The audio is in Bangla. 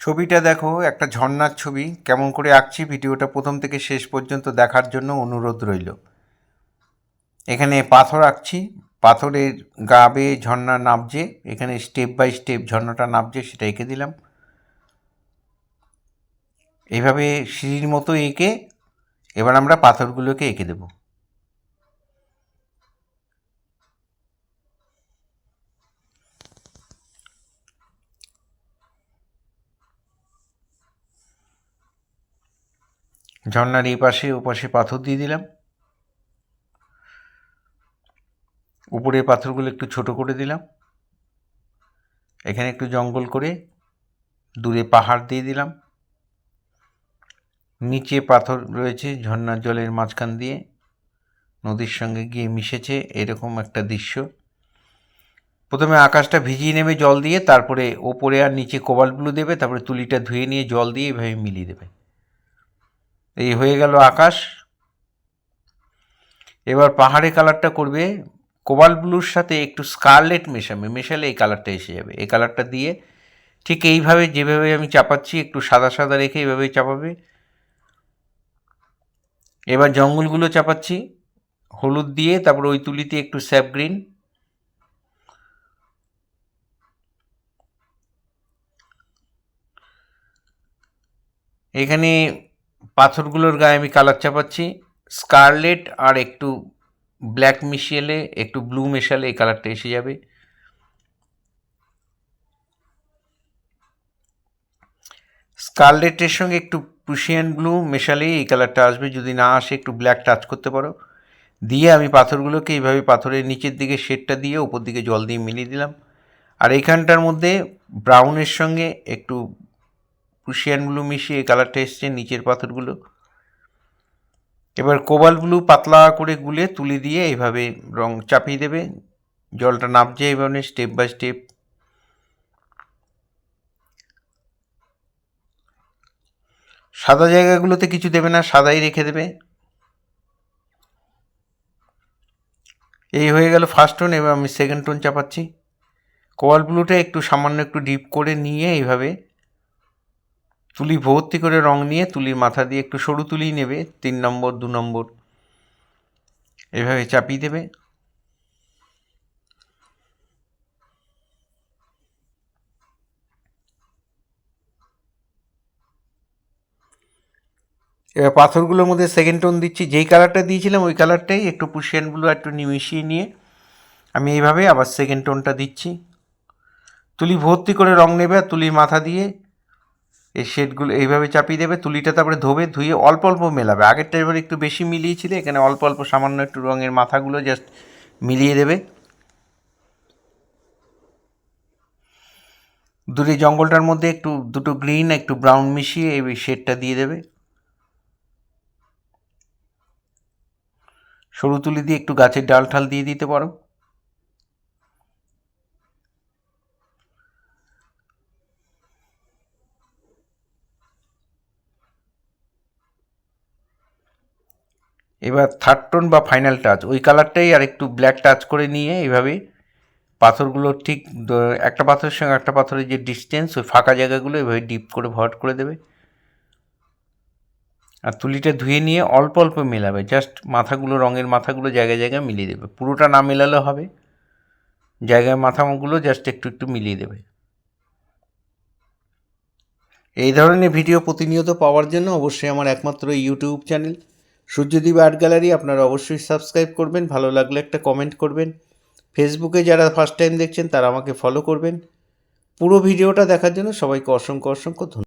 ছবিটা দেখো, একটা ঝর্ণার ছবি। কেমন করে আঁকছি ভিডিওটা প্রথম থেকে শেষ পর্যন্ত দেখার জন্য অনুরোধ রইল। এখানে পাথর আঁকছি, পাথরের গা বেয়ে ঝর্ণা নামছে, এখানে স্টেপ বাই স্টেপ ঝর্ণাটা নামছে, সেটা এঁকে দিলাম। এইভাবে সিঁড়ির মতো এঁকে এবার আমরা পাথরগুলোকে এঁকে দেব। ঝর্ণার এই পাশে ও পাশে পাথর দিয়ে দিলাম। উপরের পাথরগুলো একটু ছোট করে দিলাম। এখানে একটু জঙ্গল করে দূরে পাহাড় দিয়ে দিলাম। নিচে পাথর রয়েছে ঝর্ণার জলের মাঝখান দিয়ে নদীর সঙ্গে গিয়ে মিশেছে, এরকম একটা দৃশ্য। প্রথমে আকাশটা ভিজিয়ে নেবে জল দিয়ে, তারপরে ওপরে আর নিচে কোবাল্ট ব্লু দেবে, তারপরে তুলিটা ধুয়ে নিয়ে জল দিয়ে এভাবে মিলিয়ে দেবে। এই হয়ে গেল আকাশ। এবার পাহাড়ে কালারটা করবে কোবাল্ট ব্লুর সাথে একটু স্কারলেট মেশালে এই কালারটা এসে যাবে। এই কালারটা দিয়ে ঠিক এইভাবে যেভাবে আমি চাপাচ্ছি, একটু সাদা সাদা রেখে এইভাবেই চাপাবে। এবার জঙ্গলগুলো চাপাচ্ছি হলুদ দিয়ে, তারপর ওই তুলিতে একটু স্যাপ গ্রিন। এখানে পাথরগুলোর গায়ে আমি কালার চাপাচ্ছি স্কারলেট আর একটু ব্ল্যাক মিশিয়ে একটু ব্লু মেশালে এই কালারটা এসে যাবে। স্কারলেটের সঙ্গে একটু প্রুশিয়ান ব্লু মেশালেই এই কালারটা আসবে, যদি না আসে একটু ব্ল্যাক টাচ করতে পারো। দিয়ে আমি পাথরগুলোকে এইভাবে পাথরের নিচের দিকে শেডটা দিয়ে উপর দিকে জল দিয়ে মিলিয়ে দিলাম। আর এইখানটার মধ্যে ব্রাউনের সঙ্গে একটু প্রুশিয়ান ব্লু মিশিয়ে এই কালারটা এসছে নিচের পাথরগুলো। এবার কোবাল্ট ব্লু পাতলা করে গুলে তুলি দিয়ে এইভাবে রং চাপিয়ে দেবে। জলটা নামছে এইভাবে স্টেপ বাই স্টেপ। সাদা জায়গাগুলোতে কিছু দেবে না, সাদাই রেখে দেবে। এই হয়ে গেল ফার্স্ট টোন। এবার আমি সেকেন্ড টোন চাপাচ্ছি। কোবাল্ট ব্লুটা একটু সামান্য একটু ডিপ করে নিয়ে এইভাবে তুলি ভর্তি করে রং নিয়ে তুলির মাথা দিয়ে একটু সরু তুলি নেবে, 3 নম্বর 2 নম্বর এইভাবে চাপিয়ে দেবে। এবার পাথরগুলোর মধ্যে সেকেন্ড টোন দিচ্ছি, যেই কালারটা দিয়েছিলাম ওই কালারটাই একটু প্রুশিয়ান ব্লু একটু মিশিয়ে নিয়ে আমি এইভাবে আবার সেকেন্ড টোনটা দিচ্ছি। তুলি ভর্তি করে রং নেবে আর তুলির মাথা দিয়ে এই শেডগুলো এইভাবে চাপিয়ে দেবে। তুলিটা তারপরে ধুয়ে অল্প অল্প মেলাবে। আগেরটা এবার একটু বেশি মিলিয়েছিলে, এখানে অল্প অল্প সামান্য একটু রঙের মাথাগুলো জাস্ট মিলিয়ে দেবে। দূরে জঙ্গলটার মধ্যে একটু দুটো গ্রিন একটু ব্রাউন মিশিয়ে এই শেডটা দিয়ে দেবে। সরু তুলি দিয়ে একটু গাছের ডাল ঠাল দিয়ে দিতে পারো। এবার থার্ড টোন বা ফাইনাল টাচ, ওই কালারটাই আর একটু ব্ল্যাক টাচ করে নিয়ে এইভাবে পাথরগুলো ঠিক একটা পাথরের সঙ্গে একটা পাথরের যে ডিস্টেন্স, ওই ফাঁকা জায়গাগুলো এভাবে ডিপ করে ভরাট করে দেবে। আর তুলিটা ধুয়ে নিয়ে অল্প অল্প মেলাবে, জাস্ট মাথাগুলো রঙের মাথাগুলো জায়গায় জায়গায় মিলিয়ে দেবে। পুরোটা না মেলালেও হবে, জায়গায় মাথাগুলো জাস্ট একটু একটু মিলিয়ে দেবে। এই ধরনের ভিডিও প্রতিনিয়ত পাওয়ার জন্য অবশ্যই আমার একমাত্র YouTube channel Suryadip art gallery আপনারা অবশ্যই সাবস্ক্রাইব করবেন। ভালো লাগলে একটা কমেন্ট করবেন। ফেসবুকে যারা ফার্স্ট টাইম দেখছেন তারা আমাকে ফলো করবেন। পুরো ভিডিওটা দেখার জন্য সবাইকে অসংখ্য অসংখ্য ধন্যবাদ।